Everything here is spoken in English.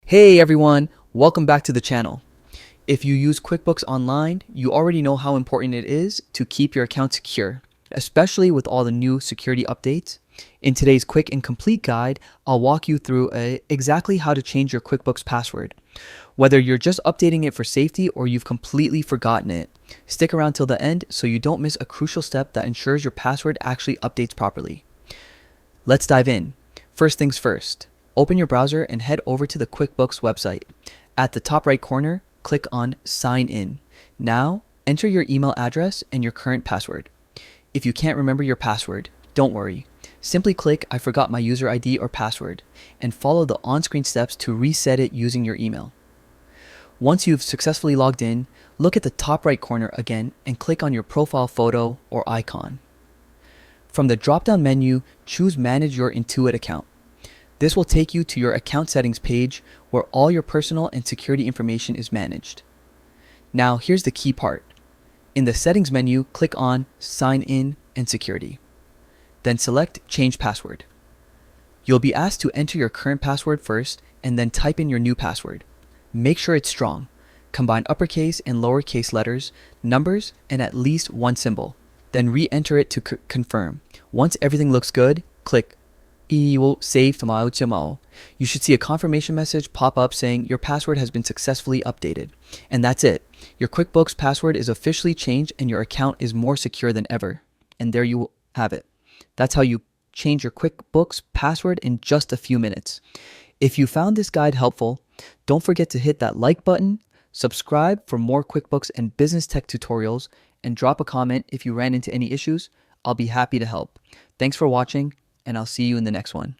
Hey everyone, welcome back to the channel. If you use QuickBooks Online, you already know how important it is to keep your account secure, especially with all the new security updates. In today's quick and complete guide, I'll walk you through exactly how to change your QuickBooks password. Whether you're just updating it for safety or you've completely forgotten it, stick around till the end so you don't miss a crucial step that ensures your password actually updates properly. Let's dive in. First things first. Open your browser and head over to the QuickBooks website. At the top right corner, click on Sign In. Now, enter your email address and your current password. If you can't remember your password, don't worry. Simply click I forgot my user ID or password and follow the on-screen steps to reset it using your email. Once you've successfully logged in, look at the top right corner again and click on your profile photo or icon. From the drop-down menu, choose Manage Your Intuit account. This will take you to your account settings page where all your personal and security information is managed. Now here's the key part. In the settings menu, click on Sign In and Security. Then select Change Password. You'll be asked to enter your current password first and then type in your new password. Make sure it's strong. Combine uppercase and lowercase letters, numbers, and at least one symbol. Then re-enter it to confirm. Once everything looks good, click save. You should see a confirmation message pop up saying your password has been successfully updated. And that's it. Your QuickBooks password is officially changed and your account is more secure than ever. And there you have it. That's how you change your QuickBooks password in just a few minutes. If you found this guide helpful, don't forget to hit that like button, subscribe for more QuickBooks and business tech tutorials, and drop a comment if you ran into any issues. I'll be happy to help. Thanks for watching, and I'll see you in the next one.